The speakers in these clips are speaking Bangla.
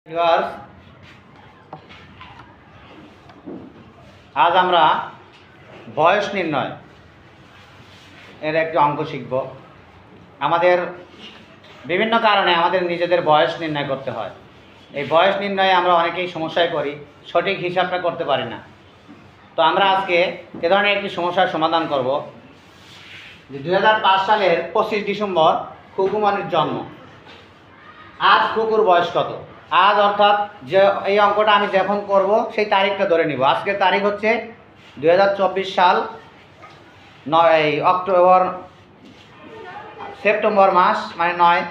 ভিউয়ার্স, আজ আমরা বয়স নির্ণয় এর একটি অঙ্ক শিখব। আমাদের বিভিন্ন কারণে আমাদের নিজেদের বয়স নির্ণয় করতে হয়। এই বয়স নির্ণয়ে আমরা অনেকেই সমস্যায় পড়ি, সঠিক হিসাবটা করতে পারি না। তো আমরা আজকে এ ধরনের একটি সমস্যার সমাধান করব যে 2005 সালের 25 ডিসেম্বর খুকুমনির জন্ম। আজ খুকুর বয়স কত? আজ অর্থাৎ যে এই অঙ্কটা আমি যখন করব সেই তারিখটা ধরে নিব। আজকের তারিখ হচ্ছে 2024 সাল সেপ্টেম্বর মাস, মানে 9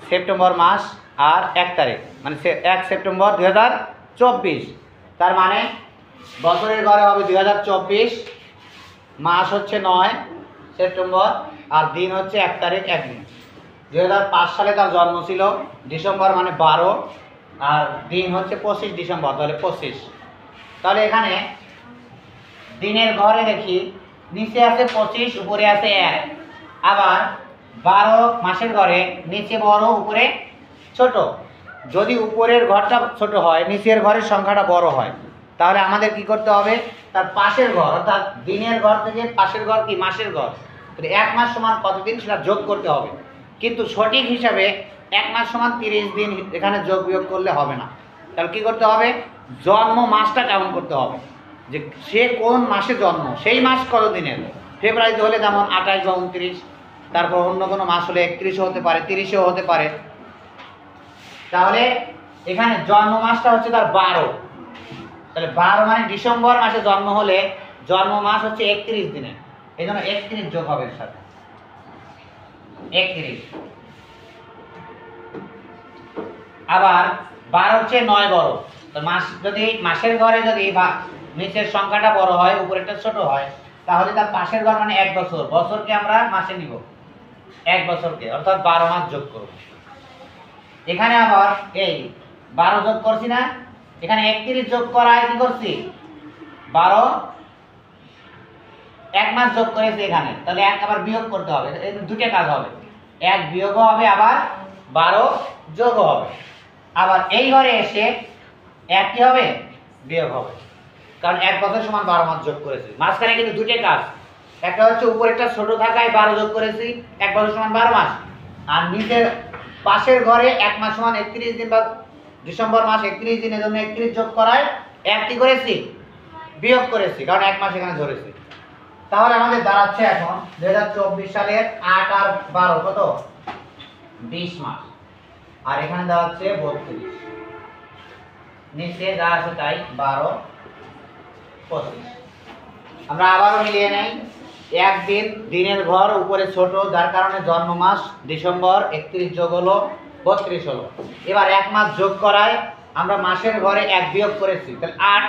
সেপ্টেম্বর মাস আর 1 তারিখ, মানে 1 সেপ্টেম্বর 2024। তার মানে বছরের ঘরে হবে 2024, মাস হচ্ছে 9 সেপ্টেম্বর আর দিন হচ্ছে 1 তারিখ, একদিন। 2005 সালে তার জন্ম ছিল, ডিসেম্বর মানে 12 আর দিন হচ্ছে 25 ডিসেম্বর, তাহলে 25। তাহলে এখানে দিনের ঘরে দেখি নিচে আছে 25, উপরে আছে 1। আবার 12 মাসের ঘরে নিচে বড় উপরে ছোট। যদি উপরের ঘরটা ছোট হয়, নিচের ঘরের সংখ্যাটা বড় হয়, তাহলে আমাদের কি করতে হবে? তার পাশের ঘর অর্থাৎ দিনের ঘর থেকে পাশের ঘর কি মাসের ঘর, 1 মাস সমান কতদিন সেটা যোগ করতে হবে। কিন্তু সঠিক হিসাবে 1 মাস সমান 30 দিন এখানে যোগ বিয়োগ করলে হবে না। তাহলে কী করতে হবে? জন্ম মাসটা কেমন করতে হবে, যে সে কোন মাসে জন্ম, সেই মাস কত দিনের। ফেব্রুয়ারিতে হলে যেমন 28 বা 29, তারপর অন্য কোনো মাস হলে 31ও হতে পারে, 30ও হতে পারে। তাহলে এখানে জন্ম মাসটা হচ্ছে তার 12। তাহলে 12 মানে ডিসেম্বর মাসে জন্ম হলে জন্ম মাস হচ্ছে 31 দিনের, এই জন্য 31 যোগ হবে এর সাথে 31। আবার 12 হচ্ছে 9 বড়। তো মাস যদি মাসের ঘরে যদি বা নিচের সংখ্যাটা বড় হয় উপরেরটা ছোট হয়, তাহলে তার পাশের ঘর মানে 1 বছর, বছরকে আমরা মাসে নিব, 1 বছরকে অর্থাৎ 12 মাস যোগ করব। এখানে আবার এই 12 যোগ করছি না, এখানে 31 যোগ করায় কি করছি? 12 1 মাস যোগ করেছি এখানে, তাহলে 1 আবার বিয়োগ করতে হবে। এই দুটো কাজ হবে, 1 বিয়োগও হবে আবার 12 যোগও হবে। আবার এই ঘরে এসে 1 কি হবে? বিয়োগ হবে, কারণ 1 বছর সমান 12 মাস যোগ করেছি। মাঝখানে কিন্তু দুটো কাজ, একটা হচ্ছে উপরেরটা ছোট থাকায় 12 যোগ করেছি, 1 বছর সমান 12 মাস। আর নিচের পাশের ঘরে 1 মাস সমান 31 দিন বা ডিসেম্বর মাস 31 দিনের জন্য 31 যোগ করায় 1 কি করেছি? বিয়োগ করেছি, কারণ 1 মাস এখানে ধরেছি। তাহলে আমাদের দাঁড়াচ্ছে এখন 2024 সালের 8 আর 12 কত? 20 মাস। আর এখানে দাঁড়াচ্ছে 32, নিচে যা আছে তাই 12 25। আমরা আবারও মিলিয়ে নেই। 1 দিন দিনের ঘর উপরে ছোট, যার কারণে জন্ম মাস ডিসেম্বর, 31 যোগ হলো 32 হলো। এবার 1 মাস যোগ করায় আমরা মাসের ঘরে 1 বিয়োগ করেছি, তাহলে 8।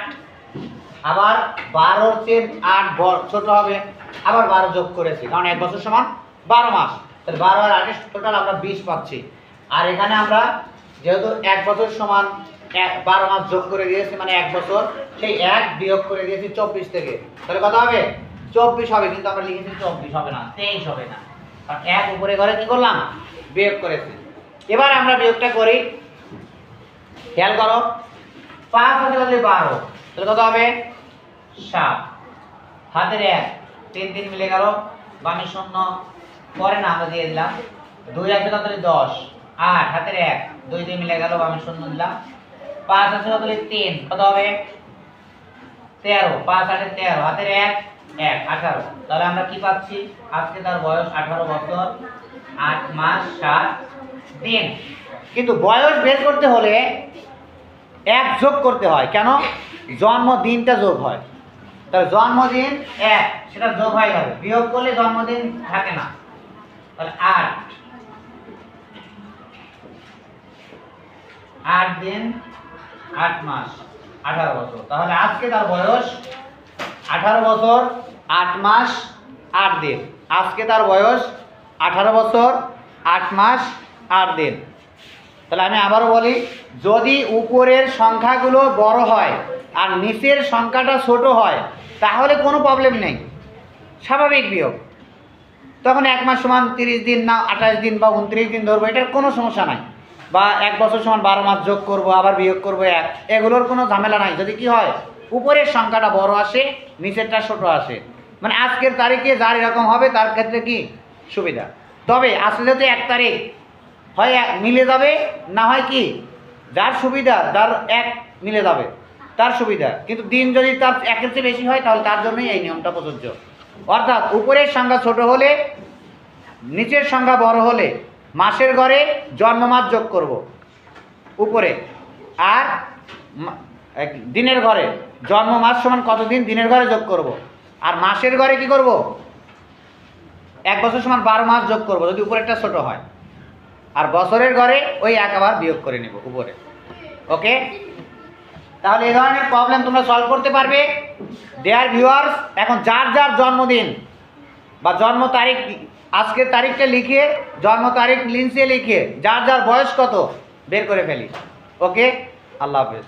আবার 12 চেয়ে 8 ছোট হবে, আবার 12 যোগ করেছি, কারণ 1 বছর সমান 12 মাস। তাহলে 12 আর 8 টোটাল আমরা 20 পাচ্ছি। আর এখানে আমরা যেহেতু 1 বছর সমান 12 মাস যোগ করে দিয়েছি, মানে 1 বছর, সেই 1 বিয়োগ করে দিয়েছি 24 থেকে, তাহলে কত হবে? 24 হবে। কিন্তু আমরা লিখেছি 24 হবে না, 23 হবে না, কারণ 1 উপরে ঘরে কি করলাম? বিয়োগ করেছি। এবার আমরা বিয়োগটা করি, খেয়াল করো। 5 হাতে 12, তাহলে কত হবে? 7। হাতের 1, 3 3 মিলে গেল, বামে 0 পরে না আমরা দিয়ে দিলাম। 2 আছে কত? 10। 8 হাতের 1, 2 2 মিলে গেল, বামে 0 দিলাম। 5 আছে কত? 3, কত হবে? 13। 5 8 13, হাতের 1 1 18। তাহলে আমরা কি পাচ্ছি? আজকে তার বয়স 18 বছর 8 মাস 7 দিন। কিন্তু বয়স বের করতে হলে 1 যোগ করতে হয়। কেন? জন্মদিনটা যোগ হয়। তাহলে জন্মদিন 1, সেটা যোগ হয়ে যাবে, বিয়োগ করলে জন্মদিন থাকে না। তাহলে 8 দিন 8 মাস 18 বছর। তাহলে আজকে তার বয়স 18 বছর 8 মাস 8 দিন। আজকে তার বয়স 18 বছর 8 মাস 8 দিন। তাহলে আমি আবারও বলি, যদি উপরের সংখ্যাগুলো বড় হয় আর নিচের সংখ্যাটা ছোট হয়, তাহলে কোনো প্রবলেম নেই, স্বাভাবিক বিয়োগ। তখন 1 মাস সমান 30 দিন না 28 দিন বা 29 দিন ধরবো, এটার কোনো সমস্যা নাই। বা 1 বছর সমান 12 মাস যোগ করব আবার বিয়োগ করব 1, এগুলোর কোনো ঝামেলা নাই। যদি কি হয় উপরের সংখ্যাটা বড় আসে নিচেরটা ছোট আসে, মানে আজকের তারিখে যার এরকম হবে তার ক্ষেত্রে কি সুবিধা। তবে আজকে যদি 1 তারিখ হয় মিলে যাবে, না হয় কি যার সুবিধা যার 1 মিলে যাবে তার সুবিধা, কিন্তু দিন যদি তার 1-এর চেয়ে বেশি হয় তাহলে তার জন্যই এই নিয়মটা প্রযোজ্য। অর্থাৎ উপরের সংখ্যা ছোট হলে নিচের সংখ্যা বড় হলে মাসের ঘরে জন্মমাস যোগ করব উপরে, আর দিনের ঘরে জন্মমাস সমান কতদিন দিনের ঘরে যোগ করব, আর মাসের ঘরে কি করব 1 বছর সমান 12 মাস যোগ করব যদি উপরেরটা ছোট হয়, আর বছরের ঘরে ওই 1 আবার বিয়োগ করে নেব উপরে। ওকে, তাহলে এই ধরনের প্রবলেম তোমরা সলভ করতে পারবে। ডিয়ার ভিউয়ার্স, এখন যার যার জন্মদিন বা জন্ম তারিখ আজকের তারিখটা লিখে জন্ম তারিখ লিখে যার যার বয়স কত বের করে ফেলি। ওকে, আল্লাহ হাফেজ।